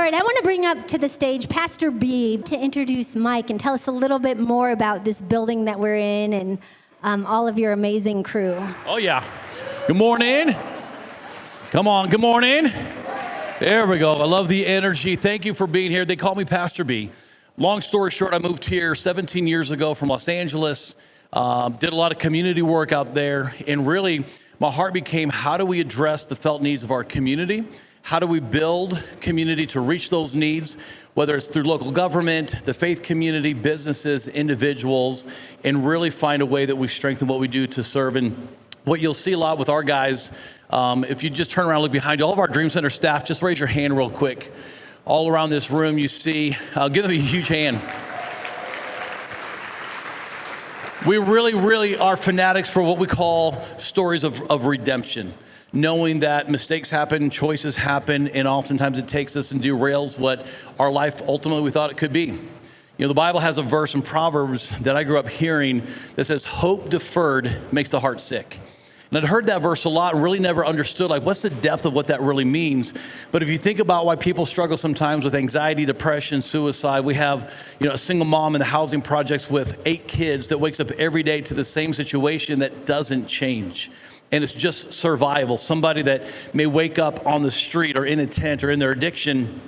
right, I want to bring up to the stage Pastor B to introduce Mike and tell us a little bit more about this building that we're in and all of your amazing crew. Oh, yeah. Good morning. Come on, good morning. There we go. I love the energy. Thank you for being here. They call me Pastor B. Long story short, I moved here 17 years ago from Los Angeles, did a lot of community work out there, and really my heart became, how do we address the felt needs of our community? How do we build community to reach those needs, whether it's through local government, the faith community, businesses, individuals, and really find a way that we strengthen what we do to serve. And what you'll see a lot with our guys, if you just turn around and look behind you, all of our Dream Center staff, just raise your hand real quick. All around this room you see, give them a huge hand. We really are fanatics for what we call stories of redemption. Knowing that mistakes happen, choices happen, and oftentimes it takes us and derails what our life ultimately we thought it could be. You know, the Bible has a verse in Proverbs that I grew up hearing that says, hope deferred makes the heart sick. And I'd heard that verse a lot and really never understood, like, what's the depth of what that really means? But if you think about why people struggle sometimes with anxiety, depression, suicide, we have, a single mom in the housing projects with 8 kids that wakes up every day to the same situation that doesn't change. And it's just survival. Somebody that may wake up on the street or in a tent or in their addiction,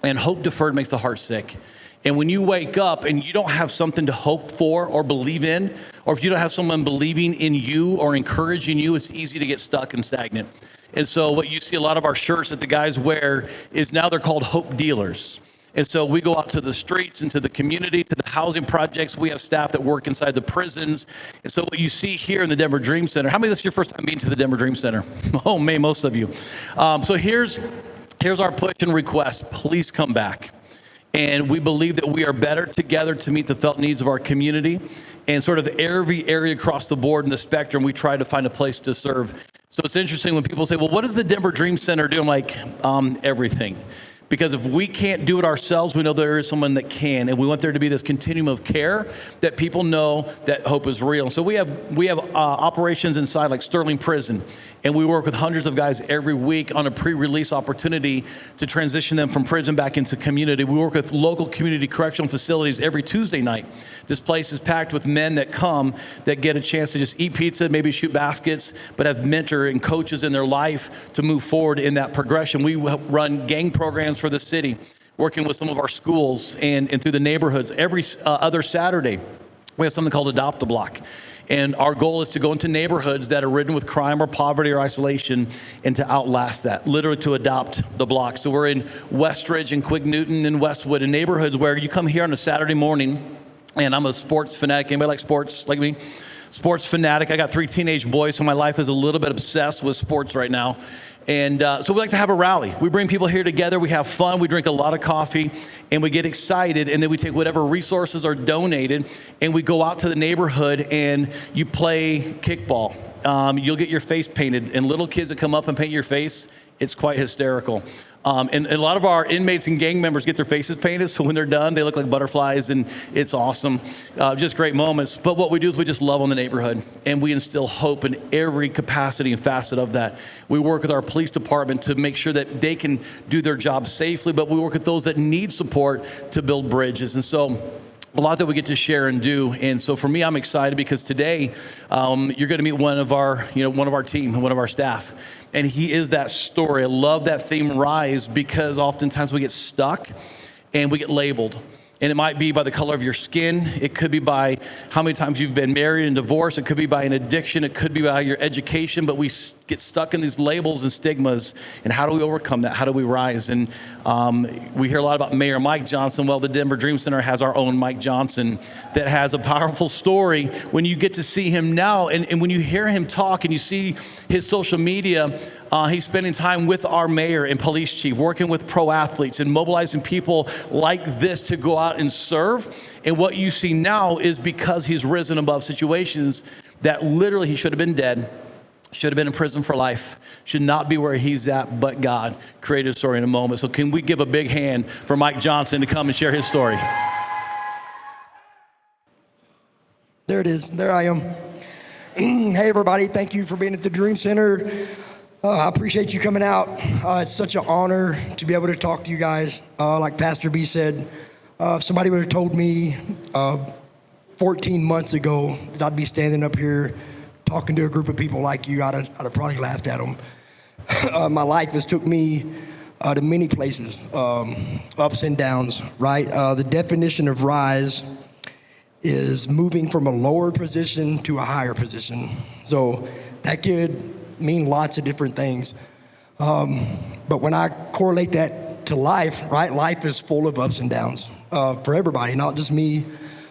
and hope deferred makes the heart sick. And when you wake up and you don't have something to hope for or believe in, or if you don't have someone believing in you or encouraging you, it's easy to get stuck and stagnant. And so what you see a lot of our shirts that the guys wear is now they're called hope dealers. And so we go out to the streets, into the community, to the housing projects. We have staff that work inside the prisons. And so what you see here in the Denver Dream Center, how many of this is your first time being to the Denver Dream Center? Oh, man, most of you. So here's our push and request. Please come back. And we believe that we are better together to meet the felt needs of our community. And sort of every area across the board in the spectrum, we try to find a place to serve. So it's interesting when people say, well, what does the Denver Dream Center do? I'm like, everything. Because if we can't do it ourselves, we know there is someone that can. And we want there to be this continuum of care that people know that hope is real. So we have operations inside like Sterling Prison. And we work with hundreds of guys every week on a pre-release opportunity to transition them from prison back into community. We work with local community correctional facilities every Tuesday night. This place is packed with men that come that get a chance to just eat pizza, maybe shoot baskets, but have mentor and coaches in their life to move forward in that progression. We run gang programs for the city, working with some of our schools and through the neighborhoods. Every other Saturday, we have something called Adopt a Block. And our goal is to go into neighborhoods that are ridden with crime or poverty or isolation and to outlast that, literally to adopt the block. So we're in Westridge and Quig Newton and Westwood, in neighborhoods where you come here on a Saturday morning, and I'm a sports fanatic. Anybody like sports like me? Sports fanatic. I got 3 teenage boys, so my life is a little bit obsessed with sports right now. And so we like to have a rally. We bring people here together, we have fun, we drink a lot of coffee, and we get excited, and then we take whatever resources are donated, and we go out to the neighborhood, and you play kickball. You'll get your face painted, and little kids that come up and paint your face, it's quite hysterical. And a lot of our inmates and gang members get their faces painted, so when they're done, they look like butterflies, and it's awesome. Just great moments. But what we do is we just love on the neighborhood, and we instill hope in every capacity and facet of that. We work with our police department to make sure that they can do their job safely, but we work with those that need support to build bridges. And so a lot that we get to share and do. And so for me, I'm excited because today you're going to meet one of our team, one of our staff. And he is that story. I love that theme, Rise, because oftentimes we get stuck and we get labeled. And it might be by the color of your skin. It could be by how many times you've been married and divorced. It could be by an addiction. It could be by your education. But we get stuck in these labels and stigmas. And how do we overcome that? How do we rise? And we hear a lot about Mayor Mike Johnson. Well, the Denver Dream Center has our own Mike Johnson that has a powerful story. When you get to see him now, and when you hear him talk and you see his social media, he's spending time with our mayor and police chief, working with pro athletes and mobilizing people like this to go out and serve. And what you see now is because he's risen above situations that literally he should have been dead, should have been in prison for life, should not be where he's at, but God created a story in a moment. So can we give a big hand for Mike Johnson to come and share his story? There it is. There I am. Hey, everybody. Thank you for being at the Dream Center. I appreciate you coming out. It's such an honor to be able to talk to you guys. Like Pastor B said, if somebody would have told me 14 months ago that I'd be standing up here talking to a group of people like you, I'd have probably laughed at them. My life has took me to many places, ups and downs, right? The definition of rise is moving from a lower position to a higher position. So that could mean lots of different things. But when I correlate that to life, right? Life is full of ups and downs for everybody, not just me,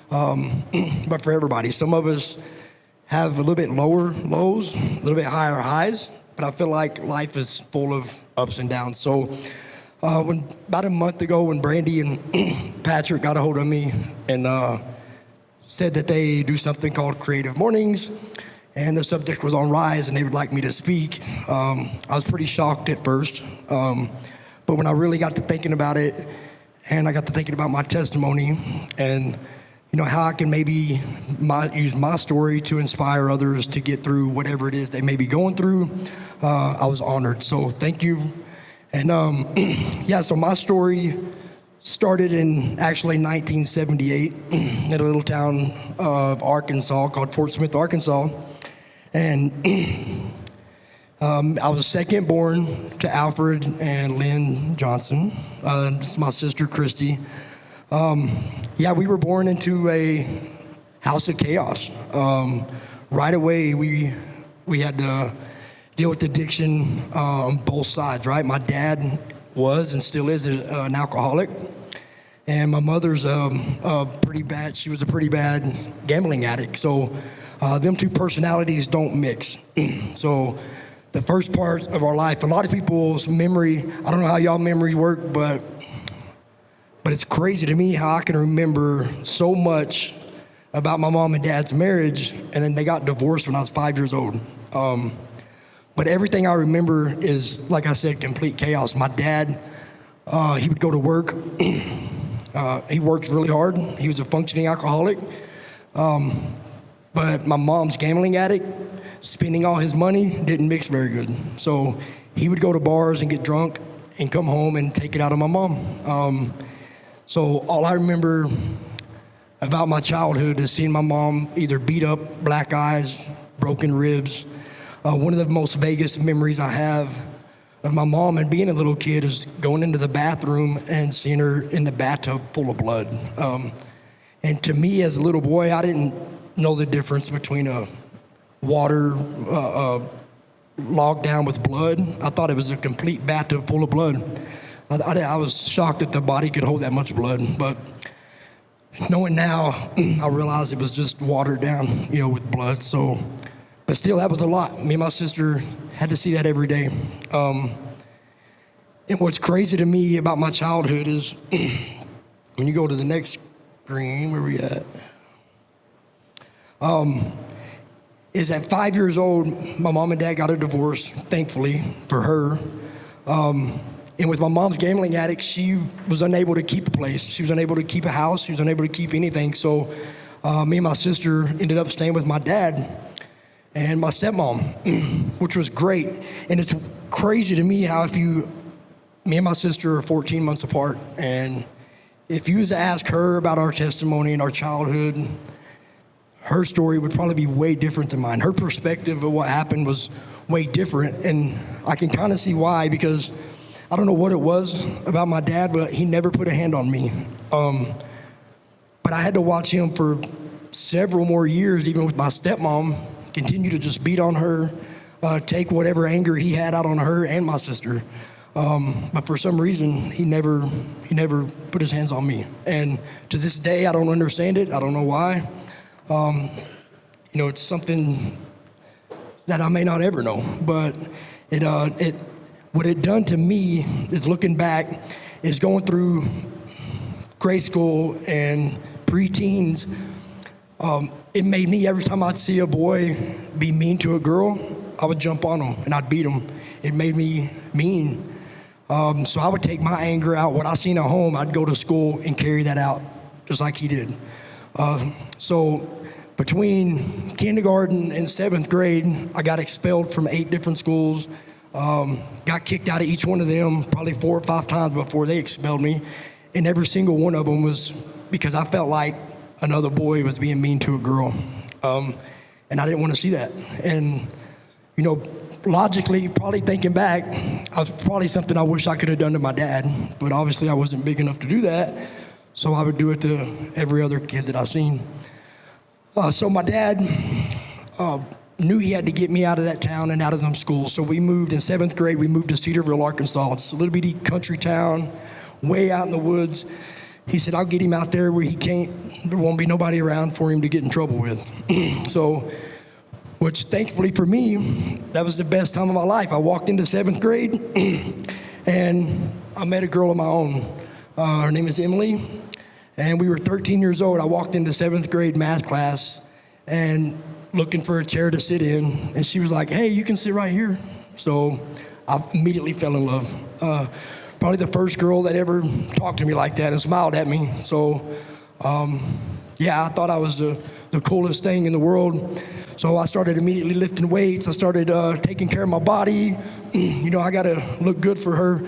but for everybody. Some of us have a little bit lower lows, a little bit higher highs, but I feel like life is full of ups and downs. So about a month ago when Brandy and Patrick got a hold of me and said that they do something called Creative Mornings, and the subject was on Rise, and they would like me to speak. I was pretty shocked at first, but when I really got to thinking about it, and I got to thinking about my testimony, and how I can maybe use my story to inspire others to get through whatever it is they may be going through, I was honored. So thank you. And so my story started in actually 1978 in a little town of Arkansas called Fort Smith, Arkansas. And I was second born to Alfred and Lynn Johnson. This is my sister, Christy. We were born into a house of chaos. Right away, we had to deal with addiction on both sides, right? My dad was and still is an alcoholic. And my mother's she was a pretty bad gambling addict. So them two personalities don't mix. So the first part of our life, a lot of people's memory, I don't know how y'all memory work, but it's crazy to me how I can remember so much about my mom and dad's marriage, and then they got divorced when I was 5 years old. But everything I remember is, like I said, complete chaos. My dad, he would go to work. He worked really hard. He was a functioning alcoholic. But my mom's gambling addict, spending all his money, didn't mix very good. So he would go to bars and get drunk and come home and take it out of my mom. So all I remember about my childhood is seeing my mom either beat up, black eyes, broken ribs. One of the most vaguest memories I have of my mom and being a little kid is going into the bathroom and seeing her in the bathtub full of blood. And to me as a little boy, I didn't know the difference between a water logged down with blood. I thought it was a complete bathtub full of blood. I was shocked that the body could hold that much blood, but knowing now, I realized it was just watered down, with blood. So, but still, that was a lot. Me and my sister had to see that every day. And what's crazy to me about my childhood is when you go to the next screen, where we at? Is at 5 years old, my mom and dad got a divorce, thankfully, for her. And with my mom's gambling addict, she was unable to keep a place. She was unable to keep a house. She was unable to keep anything. So me and my sister ended up staying with my dad and my stepmom, which was great. And it's crazy to me how me and my sister are 14 months apart. And if you was to ask her about our testimony and our childhood, her story would probably be way different than mine. Her perspective of what happened was way different. And I can kind of see why, because I don't know what it was about my dad, but he never put a hand on me. But I had to watch him for several more years, even with my stepmom, continue to just beat on her, take whatever anger he had out on her and my sister. But for some reason, he never put his hands on me. And to this day, I don't understand it. I don't know why. It's something that I may not ever know, but what it done to me is, looking back, is going through grade school and preteens. It made me, every time I'd see a boy be mean to a girl, I would jump on him and I'd beat him. It made me mean. So I would take my anger out. What I seen at home, I'd go to school and carry that out, just like he did. So between kindergarten and 7th grade, I got expelled from 8 different schools. Got kicked out of each one of them probably 4 or 5 times before they expelled me. And every single one of them was because I felt like another boy was being mean to a girl. And I didn't want to see that. And, you know, logically, probably thinking back, I was probably something I wish I could have done to my dad. But obviously I wasn't big enough to do that. So I would do it to every other kid that I seen. So my dad knew he had to get me out of that town and out of them schools. So we moved in 7th grade, we moved to Cedarville, Arkansas. It's a little bitty country town, way out in the woods. He said, I'll get him out there where there won't be nobody around for him to get in trouble with. So, which thankfully for me, that was the best time of my life. I walked into 7th grade and I met a girl of my own. Her name is Emily. And we were 13 years old. I walked into 7th grade math class and looking for a chair to sit in. And she was like, hey, you can sit right here. So I immediately fell in love. Probably the first girl that ever talked to me like that and smiled at me. So, yeah, I thought I was the coolest thing in the world. So I started immediately lifting weights. I started taking care of my body. You know, I got to look good for her.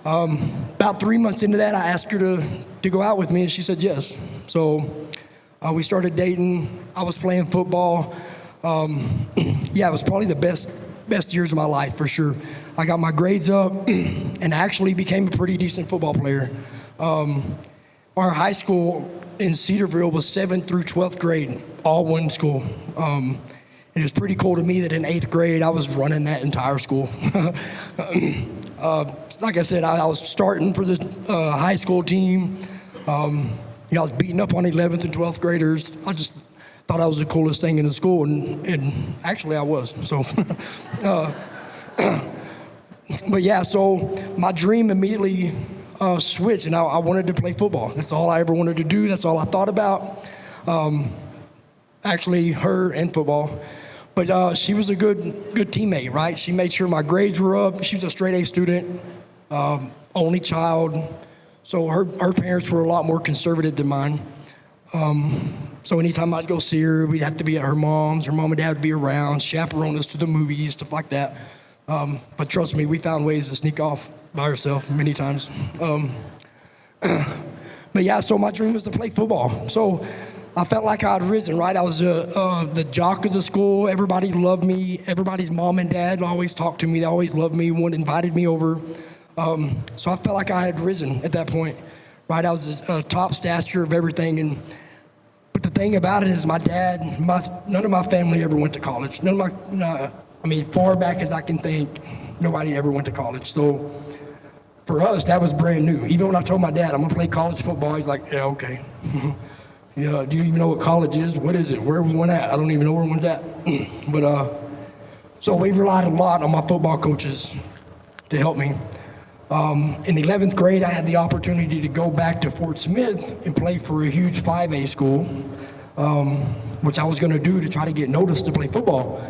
About 3 months into that, I asked her to go out with me, and she said yes. So we started dating. I was playing football. Yeah, it was probably the best years of my life for sure. I got my grades up and actually became a pretty decent football player. Our high school in Cedarville was 7th through 12th grade, all one school. It was pretty cool to me that in 8th grade I was running that entire school. Like I said, I was starting for the high school team. You know, I was beating up on 11th and 12th graders. I just thought I was the coolest thing in the school, and actually I was. So, but yeah, so my dream immediately switched, and I wanted to play football. That's all I ever wanted to do. That's all I thought about. Actually, her and football. But she was a good teammate, right? She made sure my grades were up. She was a straight A student, only child. So her parents were a lot more conservative than mine. So anytime I'd go see her, we'd have to be at her mom's. Her mom and dad would be around, chaperone us to the movies, stuff like that. But trust me, we found ways to sneak off by herself many times. But yeah, so my dream was to play football. So I felt like I had risen, right? I was the jock of the school. Everybody loved me. Everybody's mom and dad always talked to me. They always loved me. One invited me over. So I felt like I had risen at that point, right? I was the top stature of everything. But the thing about it is my dad, none of my family ever went to college. Far back as I can think, nobody ever went to college. So for us, that was brand new. Even when I told my dad, I'm gonna play college football, he's like, yeah, okay. Yeah, do you even know what college is? What is it? Where one at? I don't even know where one's at. But so we relied a lot on my football coaches to help me. In 11th grade, I had the opportunity to go back to Fort Smith and play for a huge 5A school, which I was going to do to try to get noticed to play football.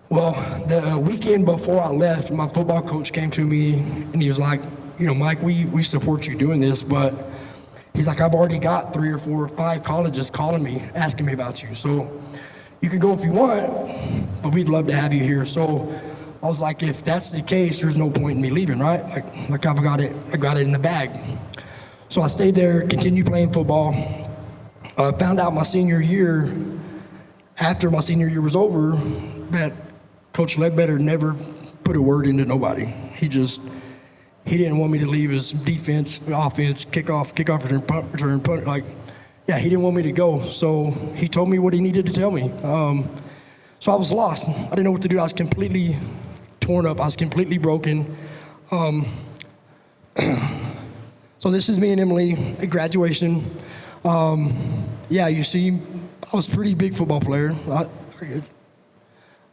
Well, the weekend before I left, my football coach came to me and he was like, you know, Mike, we support you doing this, but he's like, I've already got 3 or 4 or 5 colleges calling me, asking me about you. So you can go if you want, but we'd love to have you here. So I was like, if that's the case, there's no point in me leaving, right? Like I got it in the bag. So I stayed there, continued playing football. Found out my senior year, after my senior year was over, that Coach Ledbetter never put a word into nobody. He didn't want me to leave his defense, offense, kickoff, return, punt. Like, yeah, he didn't want me to go. So he told me what he needed to tell me. So I was lost. I didn't know what to do. I was completely torn up. I was completely broken. So this is me and Emily at graduation. Yeah, you see, I was a pretty big football player.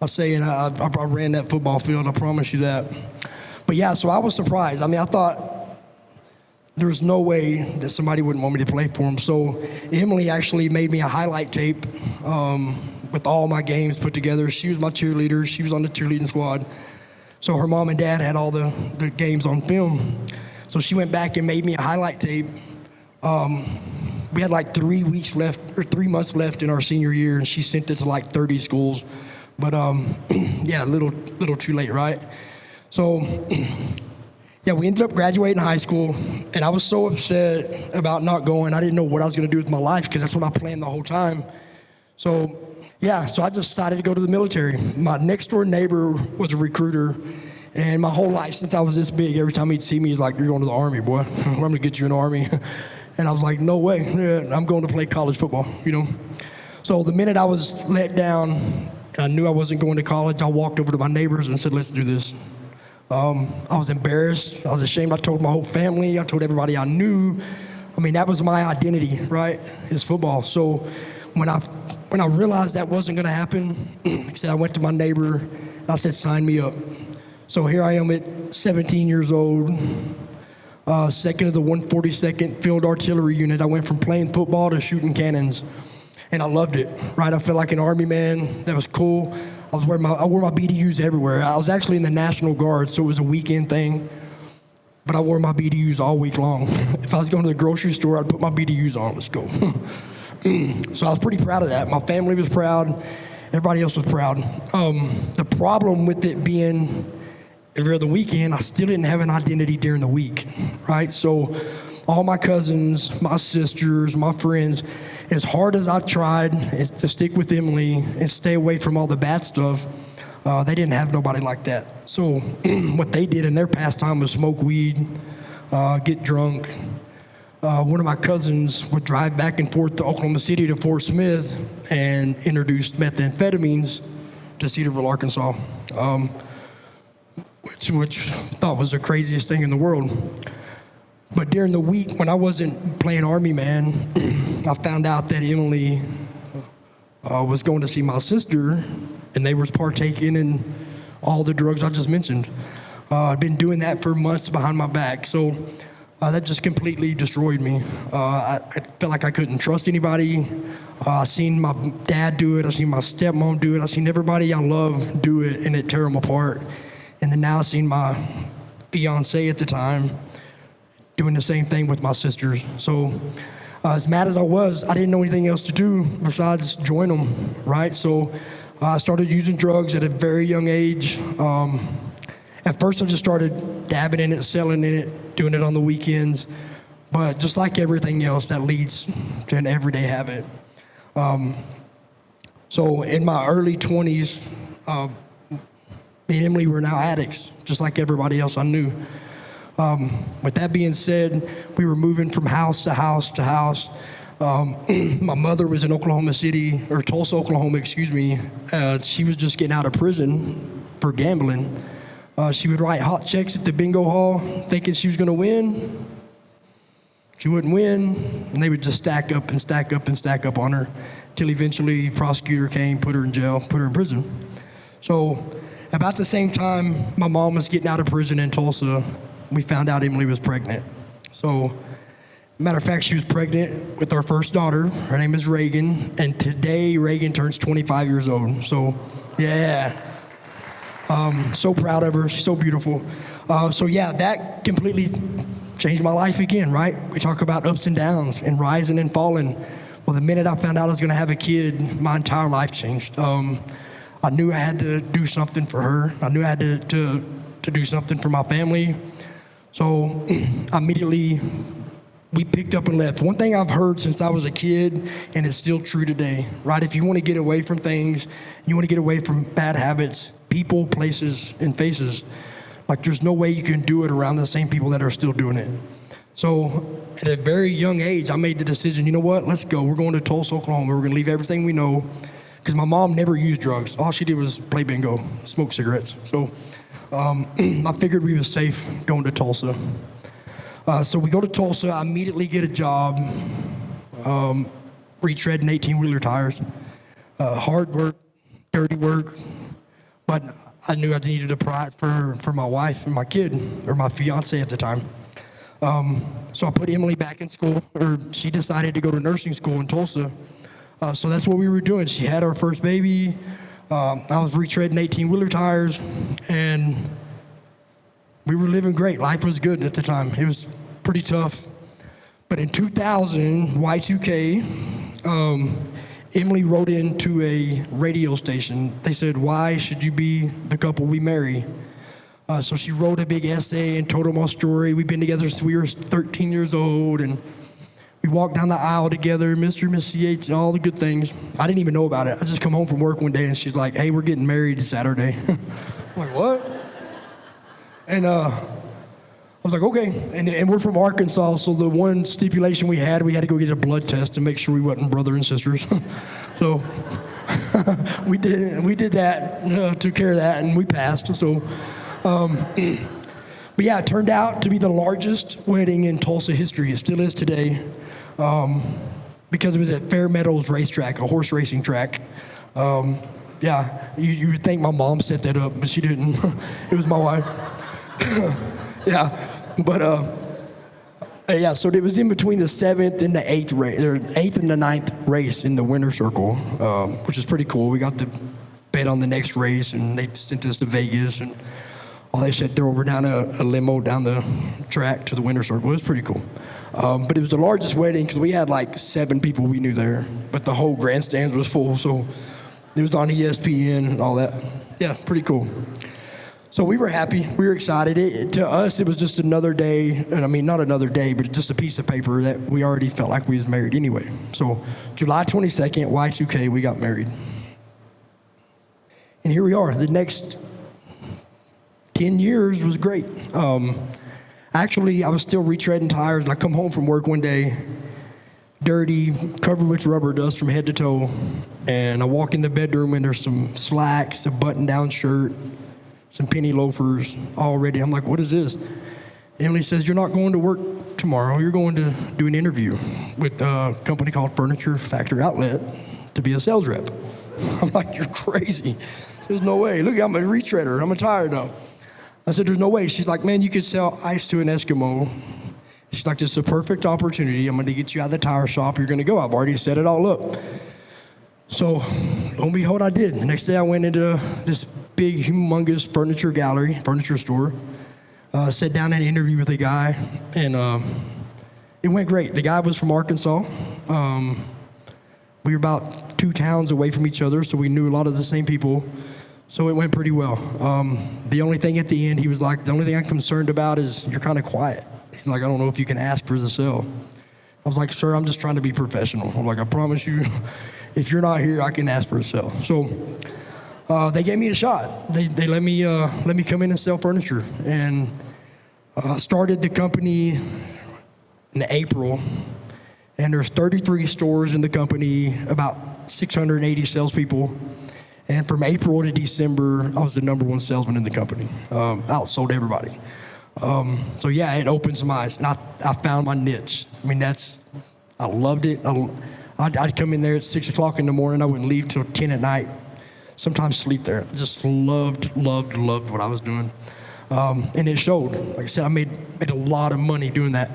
I say, and I ran that football field, I promise you that. But yeah, so I was surprised. I mean, I thought there was no way that somebody wouldn't want me to play for them. So Emily actually made me a highlight tape with all my games put together. She was my cheerleader. She was on the cheerleading squad. So her mom and dad had all the games on film. So she went back and made me a highlight tape. We had like 3 weeks left, or 3 months left in our senior year, and she sent it to like 30 schools. But yeah, a little too late, right? So, yeah, we ended up graduating high school, and I was so upset about not going. I didn't know what I was going to do with my life because that's what I planned the whole time. So, yeah, so I just decided to go to the military. My next door neighbor was a recruiter, and my whole life since I was this big, every time he'd see me, he's like, "You're going to the Army, boy. I'm going to get you in the Army." And I was like, "No way. Yeah, I'm going to play college football," you know. So the minute I was let down, I knew I wasn't going to college. I walked over to my neighbors and said, "Let's do this." I was embarrassed. I was ashamed. I told my whole family. I told everybody I knew. I mean, that was my identity, right? Is football. So when I realized that wasn't going to happen, I said I went to my neighbor and I said, "Sign me up." So here I am at 17 years old, second of the 142nd Field Artillery Unit. I went from playing football to shooting cannons, and I loved it, right? I felt like an Army man. That was cool. I wore my BDUs everywhere. I was actually in the National Guard, so it was a weekend thing, but I wore my BDUs all week long. If I was going to the grocery store, I'd put my BDUs on. Let's go. So I was pretty proud of that. My family was proud. Everybody else was proud. The problem with it being every other weekend, I still didn't have an identity during the week, right? So all my cousins, my sisters, my friends, as hard as I tried to stick with Emily and stay away from all the bad stuff, they didn't have nobody like that. So what they did in their pastime was smoke weed, get drunk. One of my cousins would drive back and forth to Oklahoma City to Fort Smith and introduce methamphetamines to Cedarville, Arkansas, which I thought was the craziest thing in the world. But during the week when I wasn't playing Army man, I found out that Emily was going to see my sister, and they were partaking in all the drugs I just mentioned. I'd been doing that for months behind my back, so that just completely destroyed me. I felt like I couldn't trust anybody. I seen my dad do it. I seen my stepmom do it. I seen everybody I love do it, and it tear them apart. And then now I seen my fiance at the time doing the same thing with my sisters. So as mad as I was, I didn't know anything else to do besides join them, right? So I started using drugs at a very young age. At first I just started dabbing in it, selling in it, doing it on the weekends. But just like everything else, that leads to an everyday habit. So in my early 20s, me and Emily were now addicts, just like everybody else I knew. With that being said, we were moving from house to house to house. My mother was in Tulsa, Oklahoma, excuse me. She was just getting out of prison for gambling. She would write hot checks at the bingo hall, thinking she was going to win. She wouldn't win, and they would just stack up and stack up and stack up on her, till eventually the prosecutor came, put her in jail, put her in prison. So about the same time my mom was getting out of prison in Tulsa, we found out Emily was pregnant. So, matter of fact, she was pregnant with our first daughter. Her name is Reagan, and today Reagan turns 25 years old. So, yeah. So proud of her. She's so beautiful. So, yeah, that completely changed my life again, right? We talk about ups and downs and rising and falling. Well, the minute I found out I was going to have a kid, my entire life changed. I knew I had to do something for her. I knew I had to do something for my family. So immediately we picked up and left. One thing I've heard since I was a kid, and it's still true today, right? If you want to get away from things, you want to get away from bad habits, people, places, and faces, like there's no way you can do it around the same people that are still doing it. So at a very young age, I made the decision, you know what, let's go. We're going to Tulsa, Oklahoma. We're going to leave everything we know, because my mom never used drugs. All she did was play bingo, smoke cigarettes. So I figured we were safe going to Tulsa. So we go to Tulsa. I immediately get a job retreading 18-wheeler tires. Hard work, dirty work, but I knew I needed to provide for my wife and my kid, or my fiance at the time. So I put Emily back in school, or she decided to go to nursing school in Tulsa. So that's what we were doing. She had our first baby. I was retreading 18-wheeler tires, and we were living great. Life was good at the time. It was pretty tough. But in 2000, Y2K, Emily wrote into a radio station. They said, "Why should you be the couple we marry?" So she wrote a big essay and told them our story. We've been together since we were 13 years old, and we walked down the aisle together, Mr. and Miss CH, and all the good things. I didn't even know about it. I just come home from work one day, and she's like, hey, we're getting married Saturday. I'm like, what? And I was like, okay. And we're from Arkansas, so the one stipulation we had to go get a blood test to make sure we wasn't brother and sisters. So we did that, took care of that, and we passed. So, but yeah, it turned out to be the largest wedding in Tulsa history. It still is today, because it was at Fair Meadows Racetrack, a horse racing track. Yeah, you would think my mom set that up, but she didn't. It was my wife. Yeah, but yeah, so it was in between the 7th and the 8th race, or 8th and the 9th race in the winner's circle, which is pretty cool. We got to bet on the next race, and they sent us to Vegas, and all they said throw over down a limo down the track to the winner's circle. It was pretty cool. But it was the largest wedding because we had like 7 people we knew there, but the whole grandstand was full, so it was on ESPN and all that. Yeah, pretty cool. So we were happy. We were excited. To us, it was just another day, and I mean, not another day, but just a piece of paper that we already felt like we was married anyway. So July 22nd, Y2K, we got married. And here we are. The next 10 years was great. Actually, I was still retreading tires, and I come home from work one day, dirty, covered with rubber dust from head to toe, and I walk in the bedroom, and there's some slacks, a button-down shirt, some penny loafers already. I'm like, what is this? Emily says, you're not going to work tomorrow. You're going to do an interview with a company called Furniture Factory Outlet to be a sales rep. I'm like, you're crazy. There's no way. Look, I'm a retreader. I'm a tire dog. I said, there's no way. She's like, man, you could sell ice to an Eskimo. She's like, this is a perfect opportunity. I'm going to get you out of the tire shop. You're going to go. I've already set it all up. So, lo and behold, I did. The next day I went into this big, humongous furniture store, sat down and interviewed with a guy, and it went great. The guy was from Arkansas. We were about 2 towns away from each other, so we knew a lot of the same people, so it went pretty well. The only thing at the end, he was like, the only thing I'm concerned about is you're kind of quiet. He's like, I don't know if you can ask for the sale. I was like, sir, I'm just trying to be professional. I'm like, I promise you, if you're not here, I can ask for a sale. So they gave me a shot. They let me come in and sell furniture. And I started the company in April, and there's 33 stores in the company, about 680 salespeople. And from April to December, I was the #1 salesman in the company. Outsold everybody. So yeah, it opened some eyes, and I found my niche. I mean, I loved it. I'd come in there at 6 o'clock in the morning. I wouldn't leave till 10 at night. Sometimes sleep there. I just loved what I was doing. And it showed. Like I said, I made a lot of money doing that.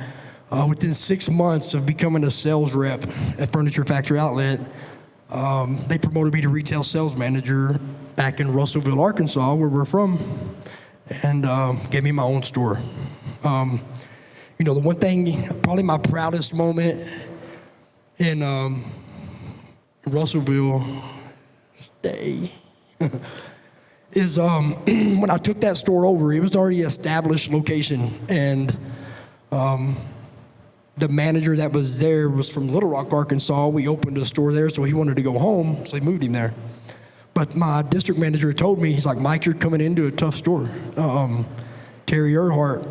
Within 6 months of becoming a sales rep at Furniture Factory Outlet, they promoted me to retail sales manager back in Russellville, Arkansas, where we're from, and gave me my own store. You know, the one thing, probably my proudest moment in Russellville is when I took that store over. It was already an established location, and the manager that was there was from Little Rock, Arkansas. We opened a store there, so he wanted to go home, so they moved him there. But my district manager told me, he's like, Mike, you're coming into a tough store. Terry Earhart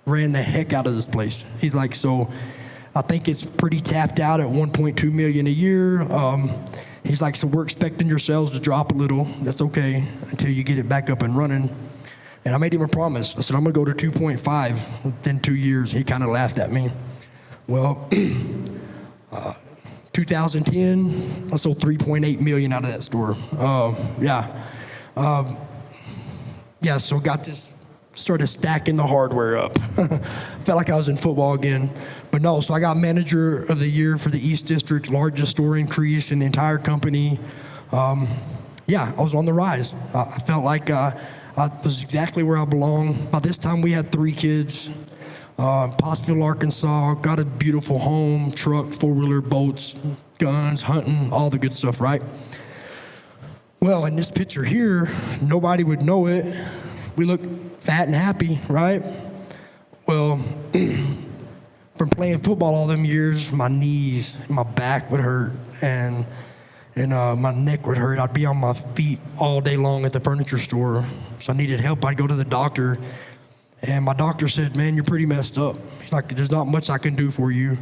ran the heck out of this place. He's like, so I think it's pretty tapped out at $1.2 million a year. He's like, so we're expecting your sales to drop a little. That's okay until you get it back up and running. And I made him a promise. I said, I'm gonna go to 2.5 within 2 years. He kind of laughed at me. Well, 2010, I sold $3.8 million out of that store. So got this, started stacking the hardware up. Felt like I was in football again. But no, so I got manager of the year for the East District, largest store increase in the entire company. I was on the rise. I felt like I was exactly where I belong. By this time, we had 3 kids. Pottsville, Arkansas, got a beautiful home, truck, 4-wheeler, boats, guns, hunting, all the good stuff, right? Well, in this picture here, nobody would know it, we look fat and happy, right? Well, from playing football all them years, my knees, my back would hurt, and my neck would hurt. I'd be on my feet all day long at the furniture store. So I needed help. I'd go to the doctor, and my doctor said, man, you're pretty messed up. He's like, there's not much I can do for you.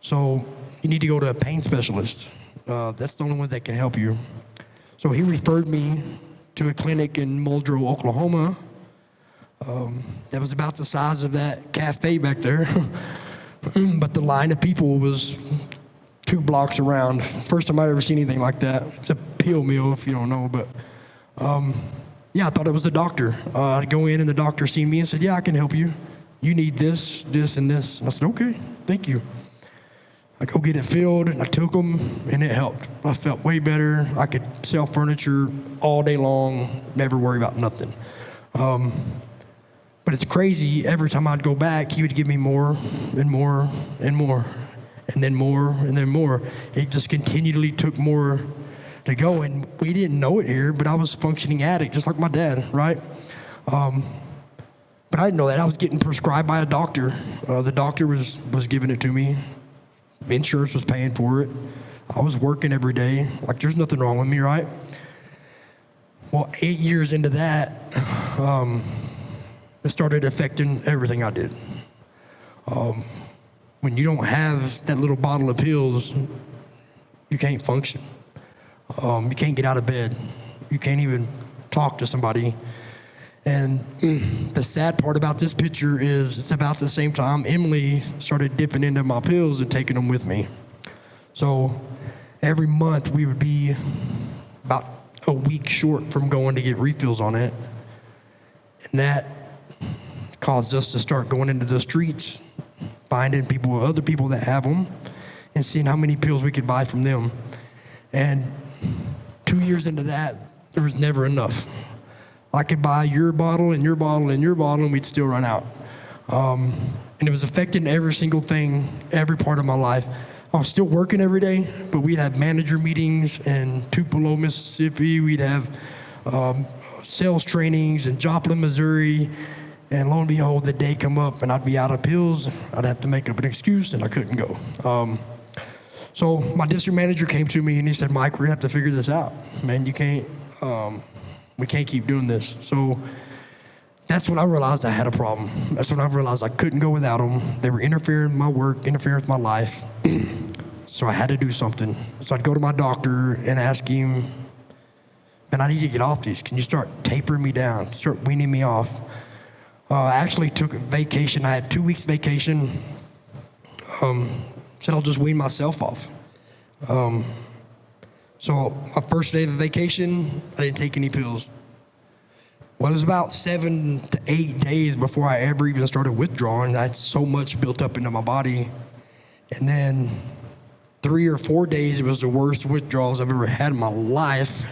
So you need to go to a pain specialist. That's the only one that can help you. So he referred me to a clinic in Muldrow, Oklahoma. That was about the size of that cafe back there. But the line of people was 2 blocks around. First time I'd ever seen anything like that. It's a pill mill if you don't know, but yeah, I thought it was the doctor. I'd go in and the doctor seen me and said, yeah, I can help you. You need this, this, and this. And I said, okay, thank you. I go get it filled, and I took them, and it helped. I felt way better. I could sell furniture all day long, never worry about nothing. But it's crazy, every time I'd go back, he would give me more and more and more, and then more and then more. It just continually took more to go, and we didn't know it here, but I was a functioning addict, just like my dad, right? But I didn't know that. I was getting prescribed by a doctor. The doctor was giving it to me. Insurance was paying for it. I was working every day. Like, there's nothing wrong with me, right? Well, 8 years into that, it started affecting everything I did. When you don't have that little bottle of pills, you can't function. You can't get out of bed. You can't even talk to somebody. And the sad part about this picture is it's about the same time Emily started dipping into my pills and taking them with me. So every month we would be about a week short from going to get refills on it. And that caused us to start going into the streets, finding people, other people that have them, and seeing how many pills we could buy from them. And 2 years into that, there was never enough. I could buy your bottle and your bottle and your bottle, and we'd still run out. And it was affecting every single thing, every part of my life. I was still working every day, but we'd have manager meetings in Tupelo, Mississippi. We'd have sales trainings in Joplin, Missouri. And lo and behold, the day come up, and I'd be out of pills. I'd have to make up an excuse, and I couldn't go. So my district manager came to me, and he said, Mike, we're going to have to figure this out. Man, you can't... we can't keep doing this. So that's when I realized I had a problem. That's when I realized I couldn't go without them. They were interfering with my work, interfering with my life. So I had to do something. So I'd go to my doctor and ask him, man, I need to get off these. Can you start tapering me down? Start weaning me off? I actually took a vacation. I had 2 weeks vacation. Said I'll just wean myself off. So my first day of the vacation, I didn't take any pills. Well, it was about 7 to 8 days before I ever even started withdrawing. I had so much built up into my body. And then 3 or 4 days, it was the worst withdrawals I've ever had in my life.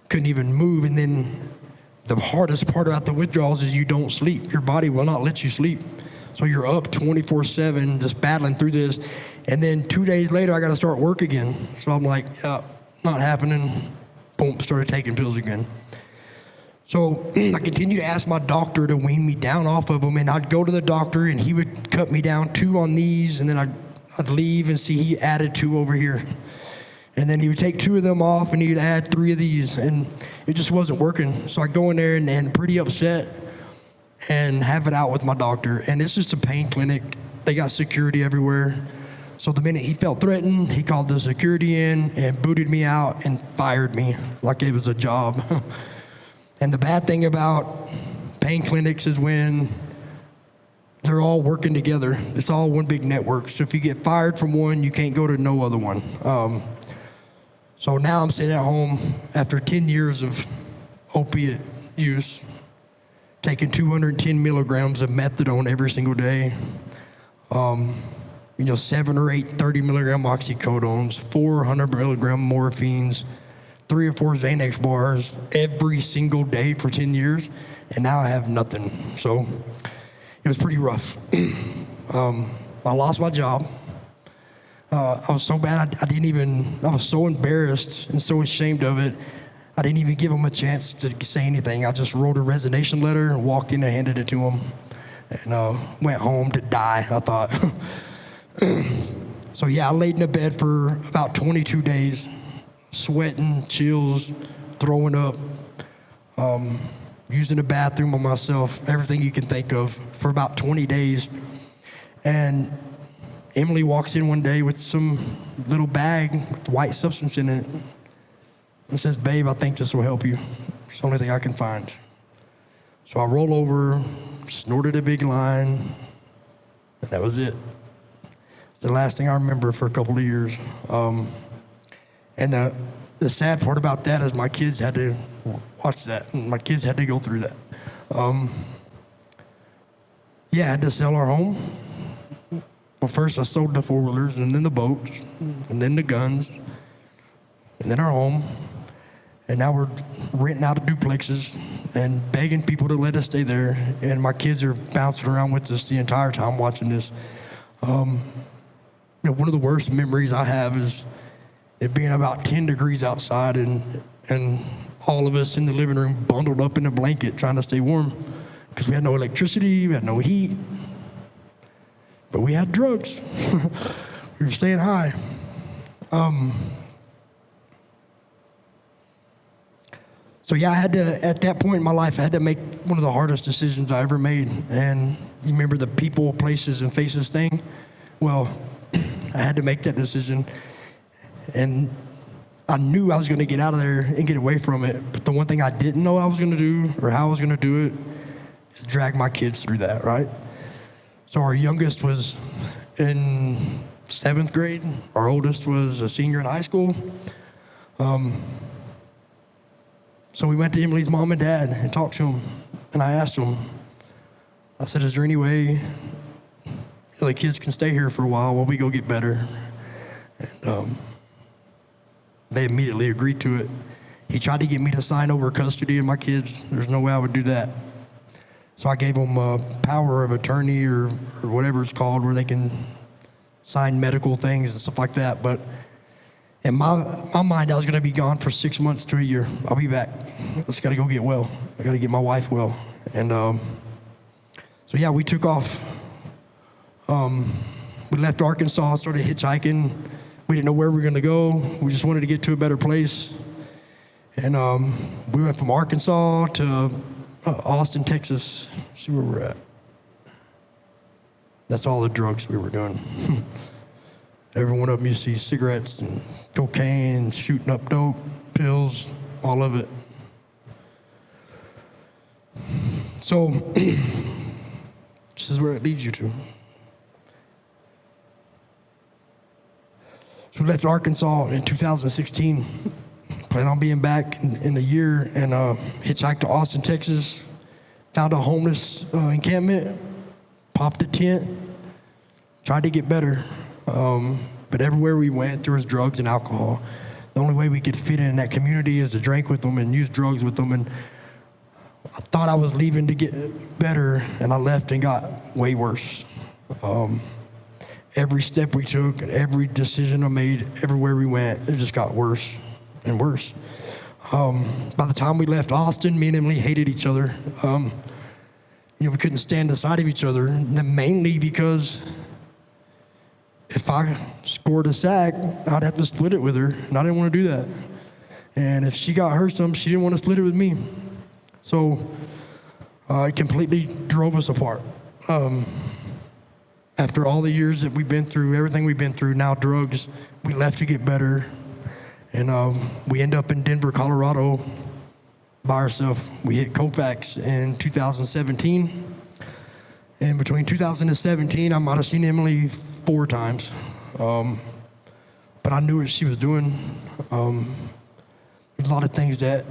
Couldn't even move. And then the hardest part about the withdrawals is you don't sleep. Your body will not let you sleep. So you're up 24/7 just battling through this. And then 2 days later, I got to start work again. So I'm like, not happening. Boom, started taking pills again. So I continued to ask my doctor to wean me down off of them, and I'd go to the doctor, and he would cut me down 2 on these, and then I'd leave and see he added 2 over here. And then he would take 2 of them off, and he'd add 3 of these, and it just wasn't working. So I go in there and pretty upset and have it out with my doctor. And it's just a pain clinic. They got security everywhere. So the minute he felt threatened, he called the security in and booted me out and fired me like it was a job. And the bad thing about pain clinics is when they're all working together. It's all one big network. So if you get fired from one, you can't go to no other one. So now I'm sitting at home after 10 years of opiate use, taking 210 milligrams of methadone every single day. 7 or 8 30 milligram oxycodones, 400 milligram morphines, 3 or 4 Xanax bars every single day for 10 years, and now I have nothing. So it was pretty rough. I lost my job. I was so bad, I was so embarrassed and so ashamed of it. I didn't even give them a chance to say anything. I just wrote a resignation letter and walked in and handed it to them, and went home to die, I thought. So yeah, I laid in the bed for about 22 days, sweating, chills, throwing up, using the bathroom on myself, everything you can think of, for about 20 days. And Emily walks in one day with some little bag with white substance in it and says, "Babe, I think this will help you. It's the only thing I can find." So I roll over, snorted a big line, and that was it. It's the last thing I remember for a couple of years. And the sad part about that is my kids had to watch that, and my kids had to go through that. Yeah, I had to sell our home. Well, first I sold the four-wheelers, and then the boats, and then the guns, and then our home. And now we're renting out of duplexes and begging people to let us stay there. And my kids are bouncing around with us the entire time watching this. One of the worst memories I have is it being about 10 degrees outside and all of us in the living room bundled up in a blanket trying to stay warm because we had no electricity, we had no heat, but we had drugs. We were staying high. So yeah, I had to, at that point in my life, I had to make one of the hardest decisions I ever made. And you remember the people, places, and faces thing? Well, I had to make that decision. And I knew I was going to get out of there and get away from it. But the one thing I didn't know I was going to do or how I was going to do it is drag my kids through that, right? So our youngest was in 7th grade. Our oldest was a senior in high school. So we went to Emily's mom and dad and talked to them. And I asked them, I said, "Is there any way the kids can stay here for a while while we go get better?" And they immediately agreed to it. He tried to get me to sign over custody of my kids. There's no way I would do that. So I gave them a power of attorney or whatever it's called, where they can sign medical things and stuff like that. But in my mind, I was going to be gone for 6 months to a year. I'll be back. I just got to go get well. I got to get my wife well. And so yeah, we took off. We left Arkansas, started hitchhiking. We didn't know where we were going to go. We just wanted to get to a better place. And we went from Arkansas to Austin, Texas. Let's see where we're at. That's all the drugs we were doing. Every one of them you see cigarettes and cocaine and shooting up dope, pills, all of it. So this is where it leads you to. So we left Arkansas in 2016, planned on being back in a year, and hitchhiked to Austin, Texas, found a homeless encampment, popped a tent, tried to get better. But everywhere we went, there was drugs and alcohol. The only way we could fit in that community is to drink with them and use drugs with them. And I thought I was leaving to get better, and I left and got way worse. Every step we took, every decision I made, everywhere we went, it just got worse and worse. By the time we left Austin, me and Emily hated each other. We couldn't stand the sight of each other, and then mainly because if I scored a sack, I'd have to split it with her, and I didn't want to do that. And if she got her something, she didn't want to split it with me. So it completely drove us apart. After all the years that we've been through, everything we've been through, now drugs, we left to get better. And we end up in Denver, Colorado by ourselves. We hit Colfax in 2017. And between 2017, I might have seen Emily 4 times. But I knew what she was doing. There's a lot of things that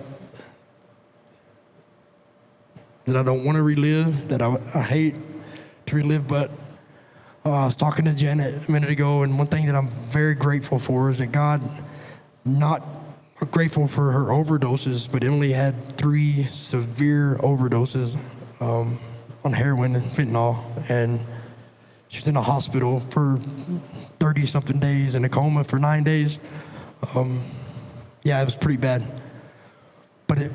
I don't want to relive, that I hate to relive. But I was talking to Janet a minute ago, and one thing that I'm very grateful for is that God, not grateful for her overdoses, but Emily had 3 severe overdoses on heroin and fentanyl, and she was in a hospital for 30-something days, in a coma for 9 days. Yeah, it was pretty bad. But I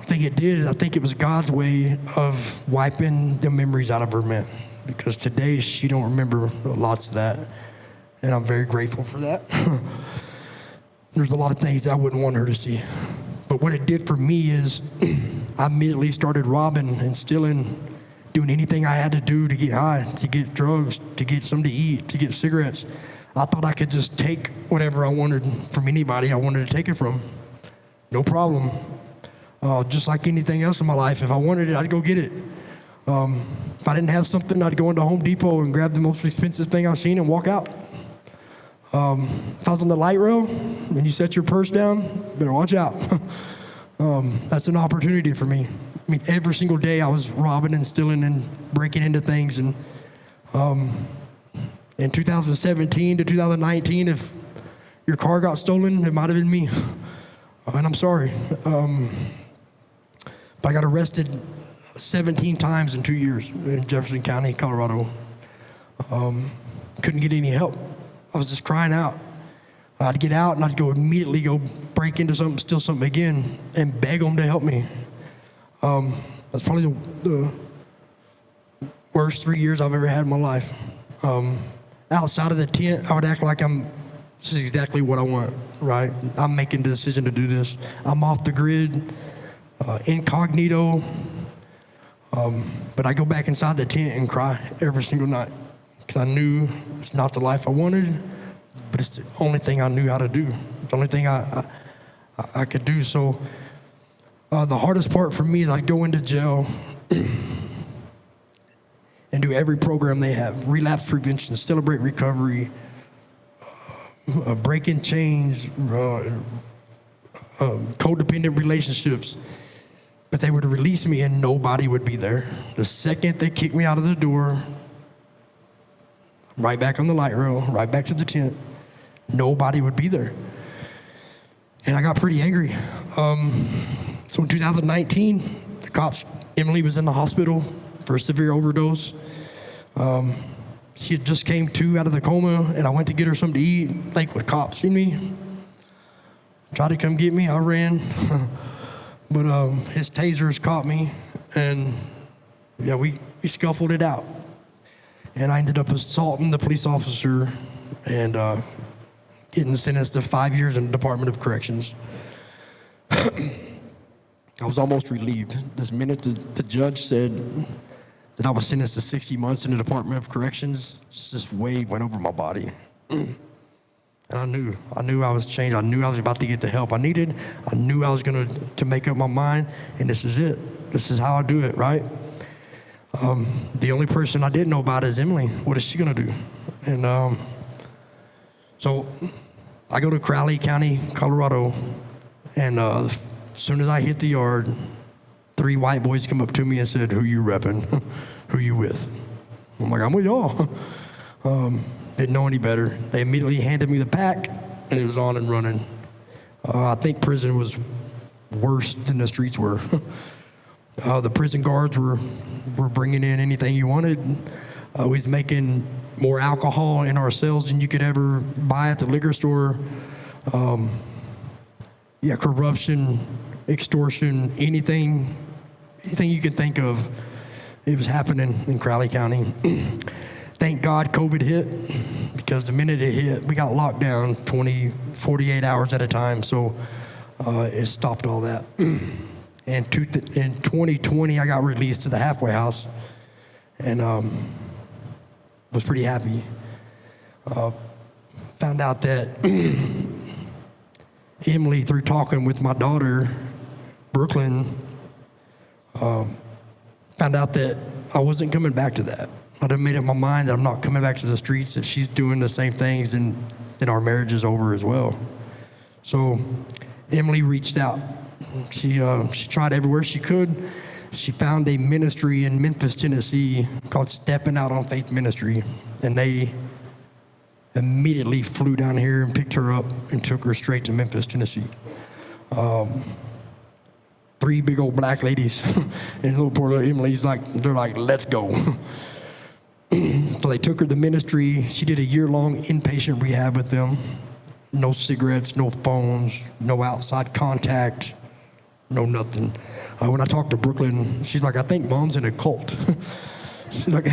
think it did. I think it was God's way of wiping the memories out of her man, because today she don't remember lots of that, and I'm very grateful for that. There's a lot of things that I wouldn't want her to see. But what it did for me is I immediately started robbing and stealing, doing anything I had to do to get high, to get drugs, to get something to eat, to get cigarettes. I thought I could just take whatever I wanted from anybody I wanted to take it from. No problem. Just like anything else in my life, if I wanted it, I'd go get it. If I didn't have something, I'd go into Home Depot and grab the most expensive thing I've seen and walk out. If I was on the light rail and you set your purse down, better watch out. That's an opportunity for me. I mean, every single day I was robbing and stealing and breaking into things. And in 2017 to 2019, if your car got stolen, it might have been me. And I'm sorry. But I got arrested 17 times in 2 years in Jefferson County, Colorado. Couldn't get any help. I was just crying out. I'd get out and I'd go immediately go break into something, steal something again, and beg them to help me. That's probably the worst 3 years I've ever had in my life. Outside of the tent, I would act like this is exactly what I want, right? I'm making the decision to do this. I'm off the grid, incognito, but I go back inside the tent and cry every single night because I knew it's not the life I wanted, but it's the only thing I knew how to do. It's the only thing I could do. So the hardest part for me is I'd go into jail and do every program they have: relapse prevention, celebrate recovery, breaking chains, codependent relationships. But they would release me and nobody would be there. The second they kicked me out of the door, right back on the light rail, right back to the tent, nobody would be there. And I got pretty angry. So in 2019, the cops, Emily was in the hospital for a severe overdose. She had just came to out of the coma, and I went to get her something to eat. Lakewood cops seen me, tried to come get me. I ran, but his tasers caught me, and yeah, we scuffled it out. And I ended up assaulting the police officer and getting sentenced to 5 years in the Department of Corrections. I was almost relieved. This minute the judge said that I was sentenced to 60 months in the Department of Corrections, this wave went over my body. And I knew I was changed. I knew I was about to get the help I needed. I knew I was going to make up my mind, and this is it. This is how I do it, right? The only person I didn't know about is Emily. What is she going to do? And so I go to Crowley County, Colorado, and as soon as I hit the yard, 3 white boys come up to me and said, "Who you repping? Who you with?" I'm like, "I'm with y'all." Didn't know any better. They immediately handed me the pack, and it was on and running. I think prison was worse than the streets were. The prison guards were bringing in anything you wanted. We was making more alcohol in our cells than you could ever buy at the liquor store. Corruption, extortion, anything you can think of, it was happening in Crowley County. Thank God COVID hit, because the minute it hit, we got locked down 48 hours at a time, so it stopped all that. In 2020, I got released to the halfway house, and was pretty happy. Found out that Emily, through talking with my daughter, Brooklyn, found out that I wasn't coming back to that. I'd have made up my mind that I'm not coming back to the streets. If she's doing the same things, then our marriage is over as well. So Emily reached out. She tried everywhere she could. She found a ministry in Memphis, Tennessee called Stepping Out on Faith Ministry. And they immediately flew down here and picked her up and took her straight to Memphis, Tennessee. 3 big old black ladies. And little poor little Emily's they're like, "Let's go." So they took her to ministry. She did a year-long inpatient rehab with them. No cigarettes, no phones, no outside contact, know nothing. When I talk to Brooklyn, she's like, I think mom's in a cult. She's like,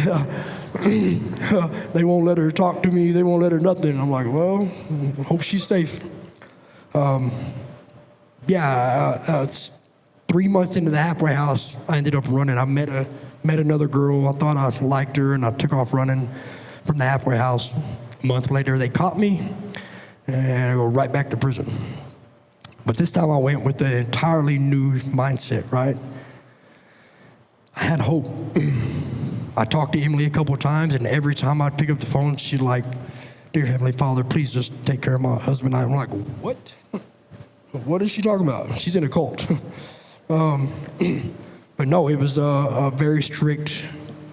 they won't let her talk to me. They won't let her nothing. I'm like, well, hope she's safe. It's 3 months into the halfway house, I ended up running. I met another girl. I thought I liked her, and I took off running from the halfway house. A month later, they caught me, and I go right back to prison. But this time I went with an entirely new mindset, right? I had hope. I talked to Emily a couple of times, and every time I'd pick up the phone, she'd like, dear Heavenly Father, please just take care of my husband. I'm like, what? What is she talking about? She's in a cult. But no, it was a very strict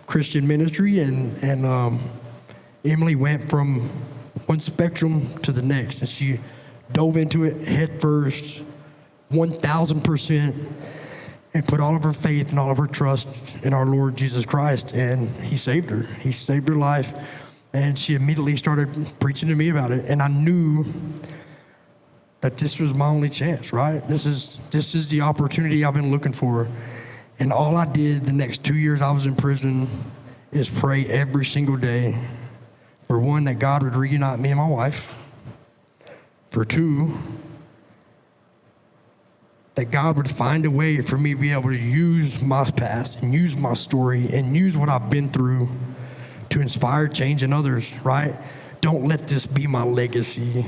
Christian ministry, and Emily went from one spectrum to the next, and she dove into it head first, 1,000%, and put all of her faith and all of her trust in our Lord Jesus Christ, and He saved her. He saved her life, and she immediately started preaching to me about it, and I knew that this was my only chance, right? This is the opportunity I've been looking for, and all I did the next 2 years I was in prison is pray every single day. For one, that God would reunite me and my wife. For two, that God would find a way for me to be able to use my past and use my story and use what I've been through to inspire change in others, right? Don't let this be my legacy.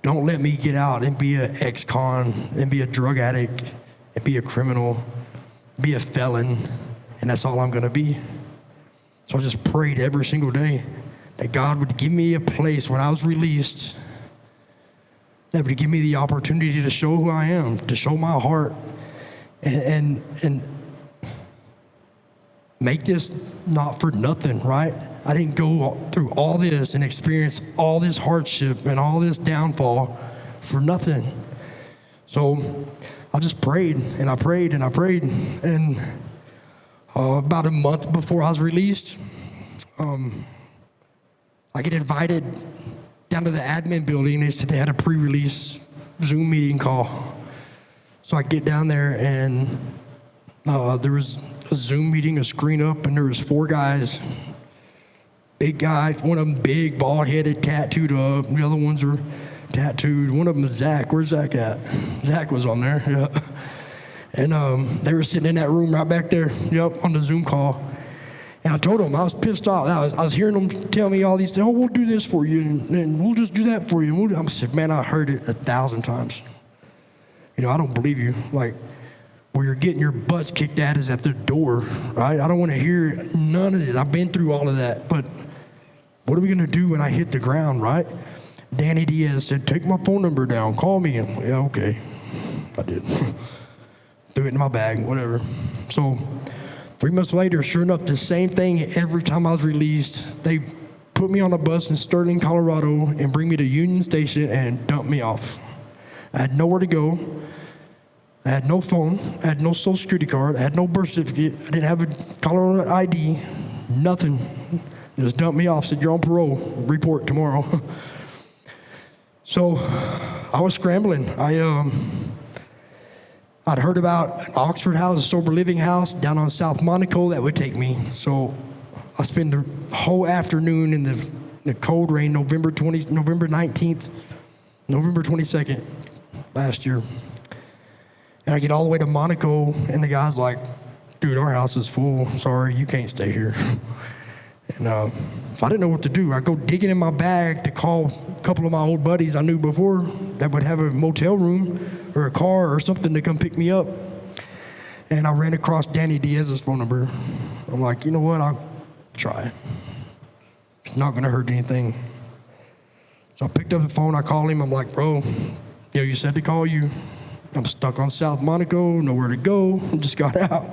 Don't let me get out and be an ex-con and be a drug addict and be a criminal, be a felon, and that's all I'm gonna be. So I just prayed every single day that God would give me a place when I was released, that would give me the opportunity to show who I am, to show my heart, and make this not for nothing, right? I didn't go through all this and experience all this hardship and all this downfall for nothing. So I just prayed, and I prayed, and I prayed, and about a month before I was released, I get invited down to the admin building. They said they had a pre-release Zoom meeting call. So I get down there, and there was a Zoom meeting, a screen up, and there was 4 guys. Big guys, one of them big, bald-headed, tattooed up. The other ones were tattooed. One of them was Zach. Where's Zach at? Zach was on there, yeah. And they were sitting in that room right back there, yep, on the Zoom call. And I told them, I was pissed off. I was hearing them tell me all these things. Oh, we'll do this for you, and we'll just do that for you. I said, man, I heard it 1,000 times. You know, I don't believe you. Like, where you're getting your butts kicked at is at the door, right? I don't want to hear none of this. I've been through all of that. But what are we going to do when I hit the ground, right? Danny Diaz said, take my phone number down. Call me. And, yeah, okay. I did. Threw it in my bag, whatever. So 3 months later, sure enough, the same thing every time I was released. They put me on a bus in Sterling, Colorado, and bring me to Union Station and dump me off. I had nowhere to go. I had no phone. I had no social security card. I had no birth certificate. I didn't have a Colorado ID. Nothing. Just dumped me off. Said, you're on parole. Report tomorrow. So I was scrambling. I'd heard about an Oxford house, a sober living house down on South Monaco that would take me. So I spent the whole afternoon in the cold rain, November 19th, November 22nd last year. And I get all the way to Monaco, and the guy's like, dude, our house is full. Sorry, you can't stay here. And so I didn't know what to do. I go digging in my bag to call a couple of my old buddies I knew before that would have a motel room or a car or something to come pick me up. And I ran across Danny Diaz's phone number. I'm like, you know what? I'll try. It's not going to hurt anything. So I picked up the phone. I called him. I'm like, bro, you said to call you. I'm stuck on South Monaco, nowhere to go. Just got out.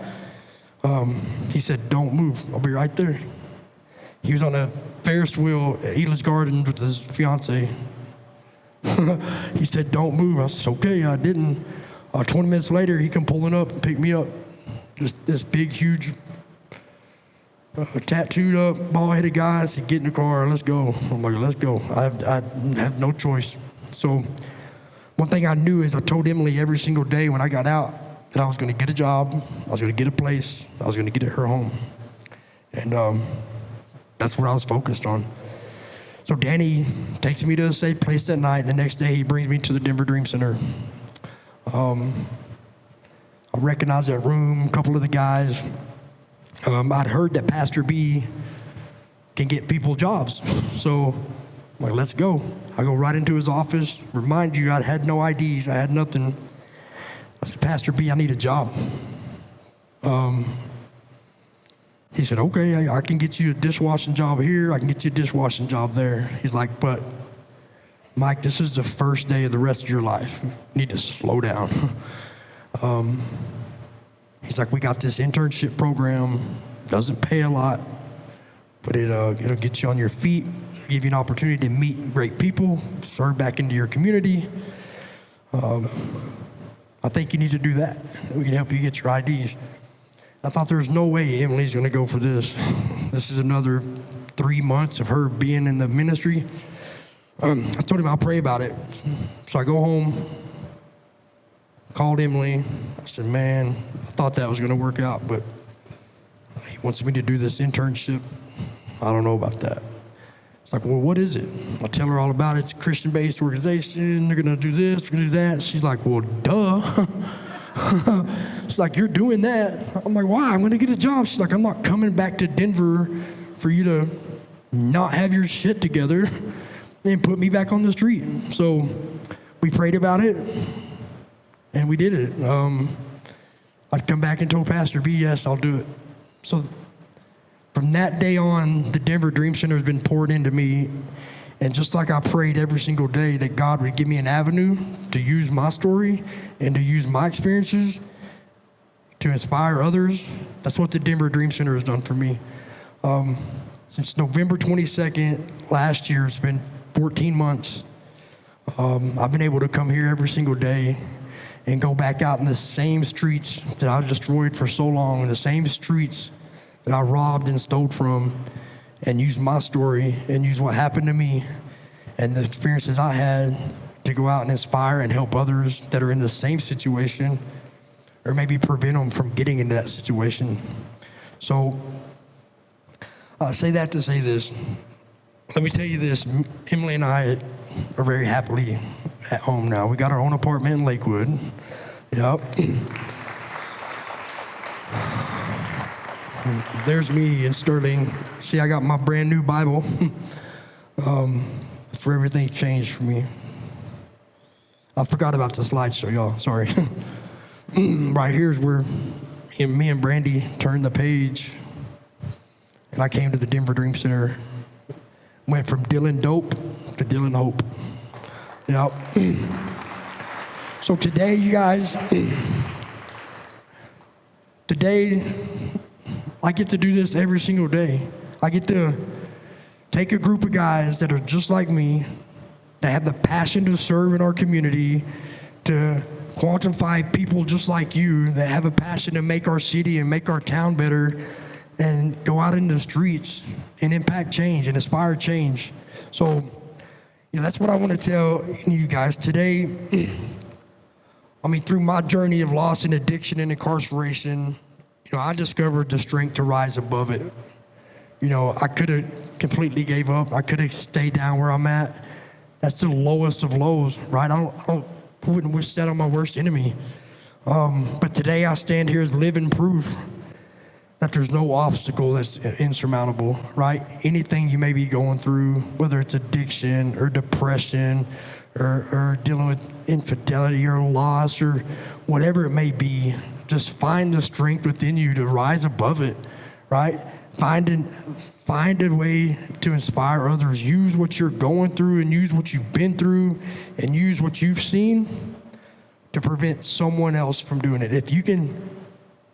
He said, don't move. I'll be right there. He was on a Ferris wheel at Eagles Garden with his fiance. He said, don't move. I said, okay, I didn't. 20 minutes later, he come pulling up and pick me up. Just this big, huge, tattooed up, bald-headed guy. I said, get in the car, let's go. I'm like, let's go. I have no choice. So one thing I knew is I told Emily every single day when I got out, that I was going to get a job, I was going to get a place, I was going to get her home. And that's what I was focused on. So Danny takes me to a safe place that night. The next day, he brings me to the Denver Dream Center. I recognized that room, a couple of the guys. I'd heard that Pastor B can get people jobs. So I'm like, let's go. I go right into his office. Remind you, I had no IDs. I had nothing. I said, Pastor B, I need a job. He said, okay, I can get you a dishwashing job here. I can get you a dishwashing job there. He's like, but Mike, this is the first day of the rest of your life. You need to slow down. He's like, we got this internship program. Doesn't pay a lot, but it'll get you on your feet, give you an opportunity to meet great people, serve back into your community. I think you need to do that. We can help you get your IDs. I thought there's no way Emily's going to go for this. This is another 3 months of her being in the ministry. I told him I'll pray about it. So I go home, called Emily. I said, man, I thought that was going to work out, but he wants me to do this internship. I don't know about that. It's like, well, what is it? I'll tell her all about it. It's a Christian-based organization. They're going to do this, they're going to do that. She's like, well, duh. She's like, you're doing that. I'm like, why? I'm going to get a job. She's like, I'm not coming back to Denver for you to not have your shit together and put me back on the street. So we prayed about it, and we did it. I'd come back and told Pastor B, yes, I'll do it. So from that day on, the Denver Dream Center has been poured into me. And just like I prayed every single day that God would give me an avenue to use my story and to use my experiences to inspire others, that's what the Denver Dream Center has done for me. Since November 22nd last year, it's been 14 months. I've been able to come here every single day and go back out in the same streets that I destroyed for so long, the same streets that I robbed and stole from, and use my story and use what happened to me and the experiences I had to go out and inspire and help others that are in the same situation, or maybe prevent them from getting into that situation. So I say that to say this. Let me tell you this, Emily and I are very happily at home now. We got our own apartment in Lakewood. Yep. There's me in Sterling. See, I got my brand new Bible. That's where everything changed for me. I forgot about the slideshow, y'all. Sorry. Right here's where me and Brandy turned the page. And I came to the Denver Dream Center. Went from Dylan Dope to Dylan Hope. Yep. So today, you guys, today, I get to do this every single day. I get to take a group of guys that are just like me, that have the passion to serve in our community, to quantify people just like you that have a passion to make our city and make our town better, and go out in the streets and impact change and inspire change. So, that's what I want to tell you guys today. Through my journey of loss and addiction and incarceration, I discovered the strength to rise above it. I could have completely gave up. I could have stayed down where I'm at. That's the lowest of lows, right? I wouldn't wish that on my worst enemy. But today I stand here as living proof that there's no obstacle that's insurmountable, right? Anything you may be going through, whether it's addiction or depression or dealing with infidelity or loss or whatever it may be, just find the strength within you to rise above it, right? Find a way to inspire others. Use what you're going through and use what you've been through and use what you've seen to prevent someone else from doing it. If you can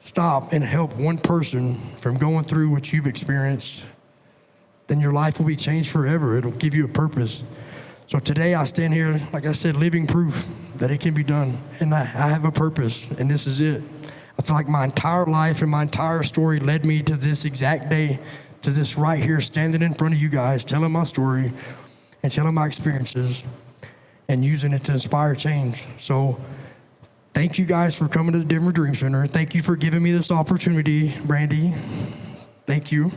stop and help one person from going through what you've experienced, then your life will be changed forever. It'll give you a purpose. So today I stand here, like I said, living proof that it can be done. And I have a purpose, and this is it. I feel like my entire life and my entire story led me to this exact day, to this right here, standing in front of you guys, telling my story and telling my experiences and using it to inspire change. So thank you guys for coming to the Denver Dream Center. Thank you for giving me this opportunity, Brandy. Thank you.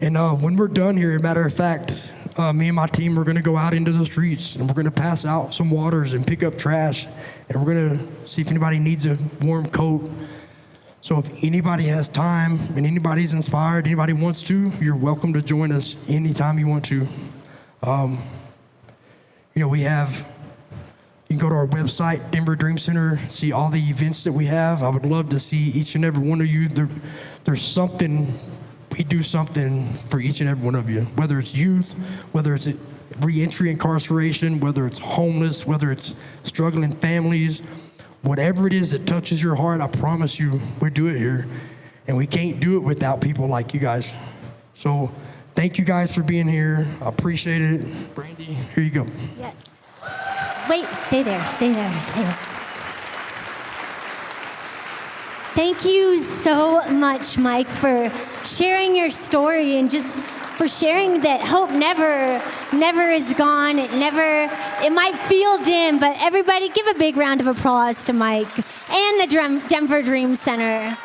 And when we're done here, matter of fact, me and my team are going to go out into the streets and we're going to pass out some waters and pick up trash. And we're going to see if anybody needs a warm coat. So if anybody has time and anybody's inspired, anybody wants to, you're welcome to join us anytime you want to. You can go to our website, Denver Dream Center, see all the events that we have. I would love to see each and every one of you. There's something, we do something for each and every one of you, whether it's youth, whether it's reentry incarceration, whether it's homeless, whether it's struggling families, whatever it is that touches your heart, I promise you, we do it here. And we can't do it without people like you guys. So thank you guys for being here. I appreciate it. Brandy, here you go. Yeah. Wait, stay there. Thank you so much, Mike, for sharing your story and just for sharing that hope never is gone. It might feel dim, but everybody give a big round of applause to Mike and the Denver Dream Center.